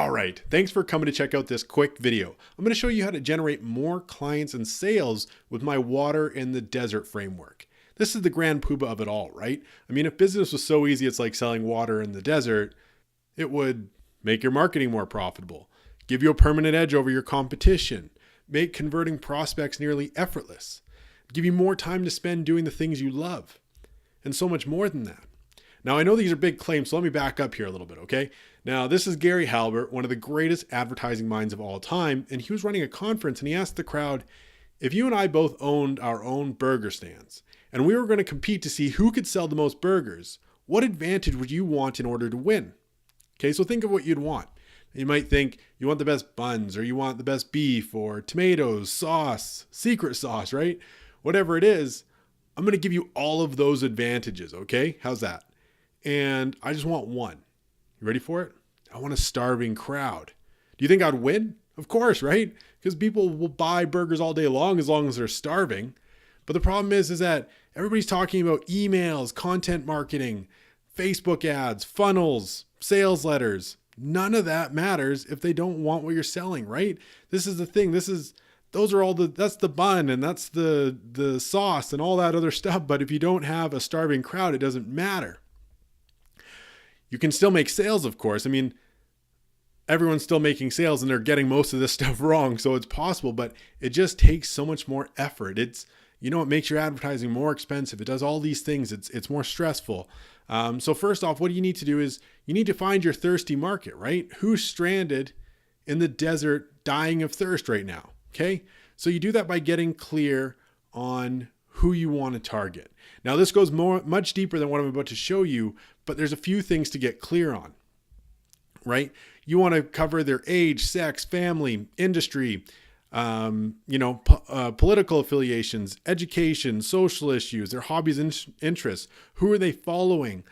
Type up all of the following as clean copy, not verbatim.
All right, thanks for coming to check out this quick video. I'm going to show you how to generate more clients and sales with my water in the desert framework. This is the grand poobah of it all, right? I mean, if business was so easy, it's like selling water in the desert, it would make your marketing more profitable, give you a permanent edge over your competition, make converting prospects nearly effortless, give you more time to spend doing the things you love, and so much more than that. Now, I know these are big claims, so let me back up here a little bit, okay? Now, this is Gary Halbert, one of the greatest advertising minds of all time, and he was running a conference and he asked the crowd, if you and I both owned our own burger stands and we were going to compete to see who could sell the most burgers, what advantage would you want in order to win? Okay, so think of what you'd want. You might think you want the best buns, or you want the best beef, or tomatoes, sauce, secret sauce, right? Whatever it is, I'm going to give you all of those advantages, okay? How's that? And I just want one. You ready for it? I want a starving crowd. Do you think I'd win? Of course, right? Because people will buy burgers all day long as they're starving. But the problem is that everybody's talking about emails, content marketing, Facebook ads, funnels, sales letters. None of that matters if they don't want what you're selling, right? This is the thing. That's the bun and that's the sauce and all that other stuff. But if you don't have a starving crowd, it doesn't matter. You can still make sales, of course. I mean, everyone's still making sales and they're getting most of this stuff wrong. So it's possible, but it just takes so much more effort. It makes your advertising more expensive. It does all these things. It's more stressful. So first off, what you need to do is you need to find your thirsty market, right? Who's stranded in the desert dying of thirst right now? Okay. So you do that by getting clear on who you want to target. Now, this goes much deeper than what I'm about to show you, but there's a few things to get clear on, right? You want to cover their age, sex, family, industry, political affiliations, education, social issues, their hobbies and interests. Who are they following?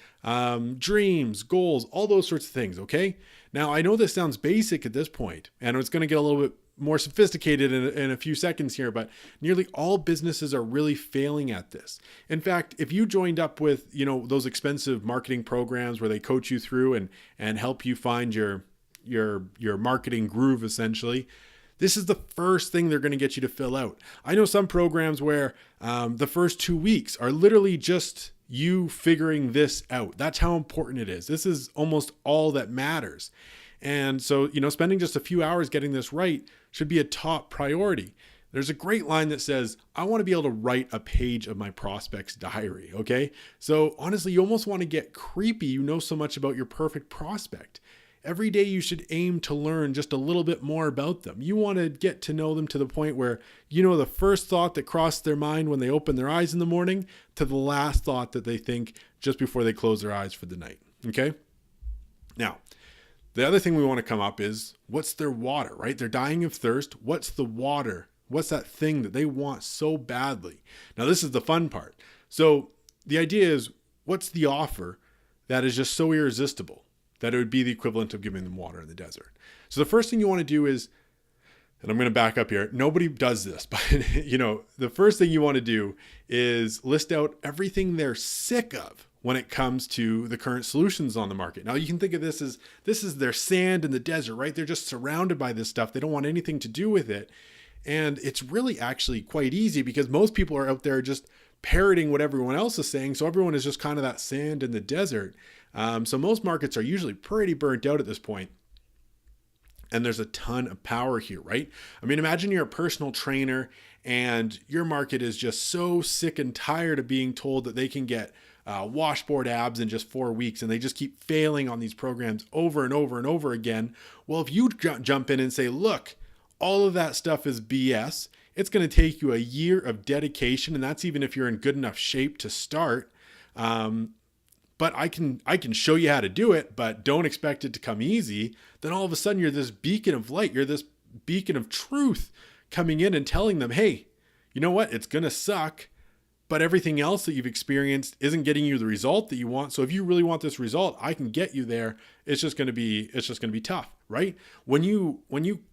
Dreams, goals, all those sorts of things. Okay. Now, I know this sounds basic at this point, and it's going to get a little bit more sophisticated in a few seconds here, but nearly all businesses are really failing at this. In fact, if you joined up with, those expensive marketing programs where they coach you through and help you find your marketing groove, essentially, this is the first thing they're going to get you to fill out. I know some programs where the first 2 weeks are literally just you figuring this out. That's how important it is. This is almost all that matters. And so, spending just a few hours getting this right should be a top priority. There's a great line that says, I want to be able to write a page of my prospect's diary. Okay. So honestly, you almost want to get creepy. You know so much about your perfect prospect. Every day you should aim to learn just a little bit more about them. You want to get to know them to the point where the first thought that crossed their mind when they open their eyes in the morning to the last thought that they think just before they close their eyes for the night. Okay. Now, the other thing we want to come up is, what's their water, right? They're dying of thirst. What's the water? What's that thing that they want so badly? Now, this is the fun part. So the idea is, what's the offer that is just so irresistible that it would be the equivalent of giving them water in the desert? So the first thing you want to do is, and I'm going to back up here, nobody does this, but the first thing you want to do is list out everything they're sick of when it comes to the current solutions on the market. Now, you can think of this is their sand in the desert, right? They're just surrounded by this stuff. They don't want anything to do with it. And it's really actually quite easy because most people are out there just parroting what everyone else is saying. So everyone is just kind of that sand in the desert. So most markets are usually pretty burnt out at this point. And there's a ton of power here, right? I mean, imagine you're a personal trainer and your market is just so sick and tired of being told that they can get washboard abs in just 4 weeks, and they just keep failing on these programs over and over and over again. Well, if you jump in and say, look, all of that stuff is BS. It's going to take you a year of dedication, and that's even if you're in good enough shape to start. But I can show you how to do it, but don't expect it to come easy. Then all of a sudden you're this beacon of light. You're this beacon of truth coming in and telling them, hey, you know what? It's going to suck, but everything else that you've experienced isn't getting you the result that you want. So if you really want this result, I can get you there. It's just going to be tough, right? When you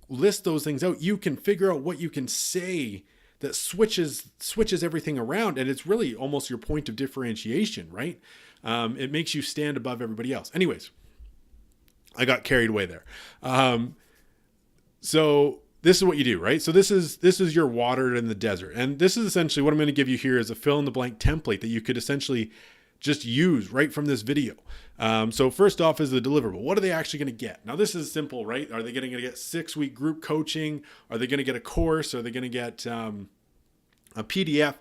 list those things out, you can figure out what you can say that switches everything around. And it's really almost your point of differentiation, right? It makes you stand above everybody else. Anyways, I got carried away there. So this is what you do, right? So this is your water in the desert. And this is essentially what I'm going to give you here is a fill in the blank template that you could essentially just use right from this video. So first off is the deliverable. What are they actually going to get? Now this is simple, right? Are they going to get 6-week group coaching? Are they going to get a course? Are they going to get a PDF,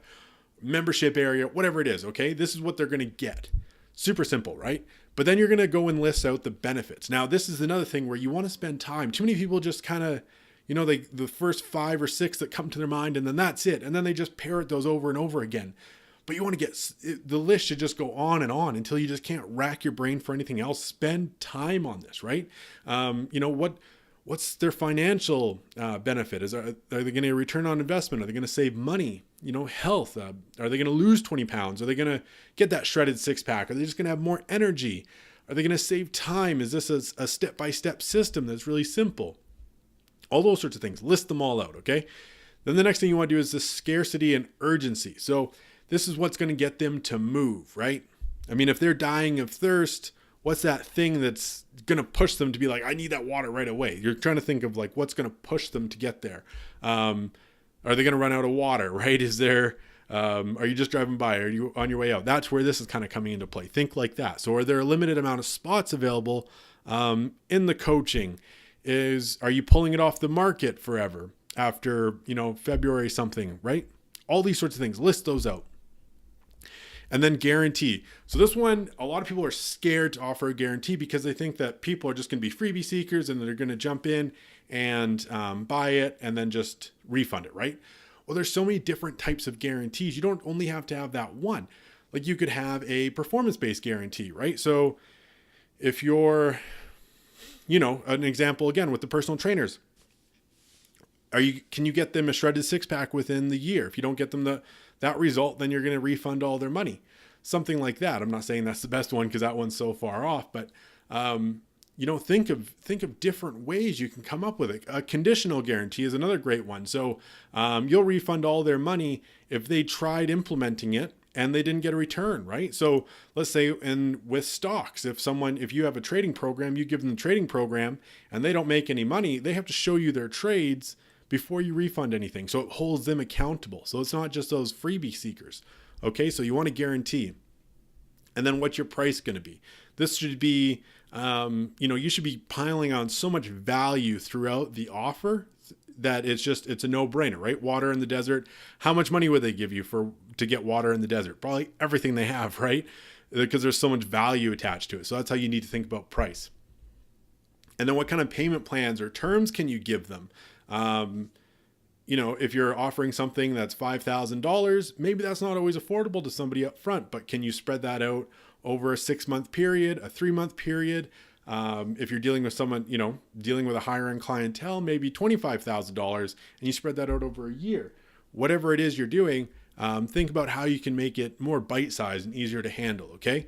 membership area, whatever it is, okay? This is what they're going to get. Super simple, right? But then you're going to go and list out the benefits. Now, this is another thing where you want to spend time. Too many people just kind of, the first 5 or 6 that come to their mind, and then that's it. And then they just parrot those over and over again. But you want to the list should just go on and on until you just can't rack your brain for anything else. Spend time on this, right? What's their financial benefit? Are they going to return on investment? Are they going to save money? Health. Are they going to lose 20 pounds? Are they going to get that shredded 6-pack? Are they just going to have more energy? Are they going to save time? Is this a step-by-step system that's really simple? All those sorts of things. List them all out, okay? Then the next thing you want to do is the scarcity and urgency. So this is what's going to get them to move, right? I mean, if they're dying of thirst, what's that thing that's going to push them to be like, I need that water right away? You're trying to think of like, what's going to push them to get there? Are they going to run out of water, right? Are you just driving by? Are you on your way out? That's where this is kind of coming into play. Think like that. So are there a limited amount of spots available in the coaching? Are you pulling it off the market forever after, February something, right? All these sorts of things. List those out. And then guarantee. So this one, a lot of people are scared to offer a guarantee because they think that people are just going to be freebie seekers and they're going to jump in and buy it and then just refund it, right? Well, there's so many different types of guarantees. You don't only have to have that one. Like you could have a performance-based guarantee, right? So if you're, an example again with the personal trainers, can you get them a shredded 6-pack within the year? If you don't get them that result, then you're going to refund all their money. Something like that. I'm not saying that's the best one because that one's so far off, but think of different ways you can come up with it. A conditional guarantee is another great one. So you'll refund all their money if they tried implementing it and they didn't get a return, right? So let's say with stocks, if you have a trading program, you give them the trading program and they don't make any money, they have to show you their trades before you refund anything. So it holds them accountable. So it's not just those freebie seekers. Okay, so you want to guarantee. And then what's your price going to be? This should be, you should be piling on so much value throughout the offer that it's a no-brainer, right? Water in the desert. How much money would they give you to get water in the desert? Probably everything they have, right? Because there's so much value attached to it. So that's how you need to think about price. And then what kind of payment plans or terms can you give them? If you're offering something that's $5,000, maybe that's not always affordable to somebody up front, but can you spread that out over a 6-month period, a 3-month period? If you're dealing with someone, dealing with a higher end clientele, maybe $25,000 and you spread that out over a year. Whatever it is you're doing, think about how you can make it more bite-sized and easier to handle, okay?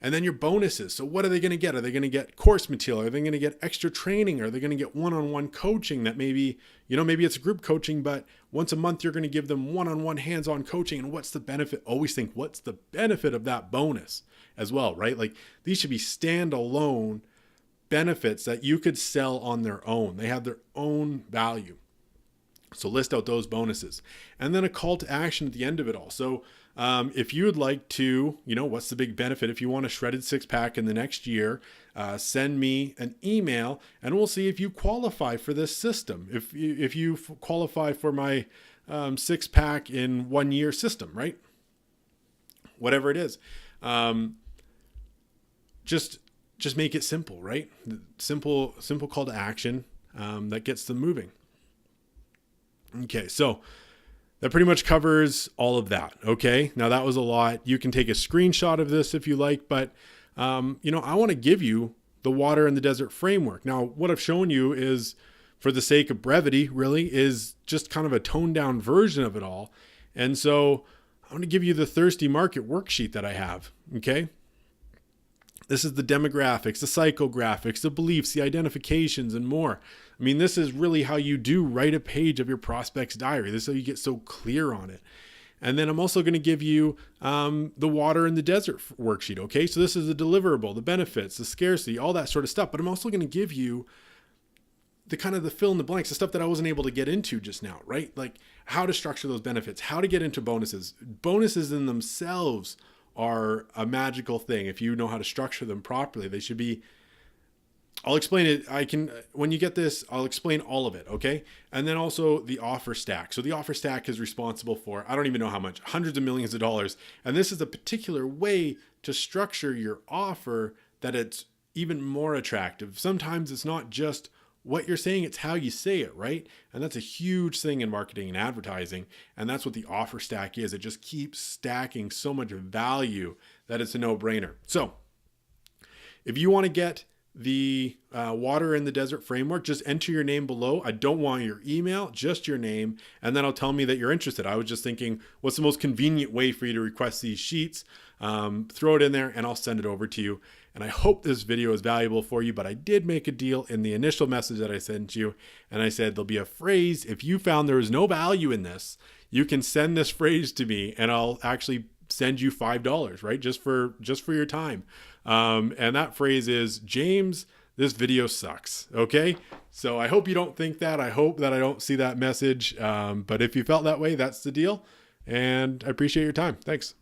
And then your bonuses. So what are they going to get? Are they going to get course material? Are they going to get extra training? Are they going to get one-on-one coaching that maybe it's a group coaching, but once a month you're going to give them one-on-one hands-on coaching? And what's the benefit? Always think, what's the benefit of that bonus as well, right? Like these should be standalone benefits that you could sell on their own. They have their own value. So list out those bonuses. And then a call to action at the end of it all. So if you would like to, what's the big benefit? If you want a shredded 6-pack in the next year, send me an email and we'll see if you qualify for this system. If you qualify for my 6-pack in 1 year system, right? Whatever it is. Just make it simple, right? Simple call to action that gets them moving. Okay, so that pretty much covers all of that. Okay, now that was a lot. You can take a screenshot of this if you like, but I want to give you the water in the desert framework. Now, what I've shown you is, for the sake of brevity, really, is just kind of a toned down version of it all. And so I want to give you the Thirsty Market worksheet that I have. Okay. This is the demographics, the psychographics, the beliefs, the identifications, and more. I mean, this is really how you do write a page of your prospect's diary. This is how you get so clear on it. And then I'm also going to give you the water in the desert worksheet. Okay, so this is the deliverable, the benefits, the scarcity, all that sort of stuff. But I'm also going to give you the kind of the fill in the blanks, the stuff that I wasn't able to get into just now, right? Like how to structure those benefits, how to get into bonuses. Bonuses in themselves are a magical thing. If you know how to structure them properly, they should be, I'll explain it. When you get this, I'll explain all of it. Okay. And then also the offer stack. So the offer stack is responsible for, I don't even know how much, hundreds of millions of dollars. And this is a particular way to structure your offer that it's even more attractive. Sometimes it's not just what you're saying, it's how you say it, right? And that's a huge thing in marketing and advertising. And that's what the offer stack is. It just keeps stacking so much value that it's a no-brainer. So if you want to get the water in the desert framework, just enter your name below. I don't want your email, just your name. And then I'll tell me that you're interested. I was just thinking, what's the most convenient way for you to request these sheets? Throw it in there and I'll send it over to you. And I hope this video is valuable for you, but I did make a deal in the initial message that I sent you. And I said, there'll be a phrase. If you found there was no value in this, you can send this phrase to me and I'll actually send you $5, right? Just for your time. And that phrase is, James, this video sucks. Okay. So I hope you don't think that. I hope that I don't see that message. But if you felt that way, that's the deal. And I appreciate your time. Thanks.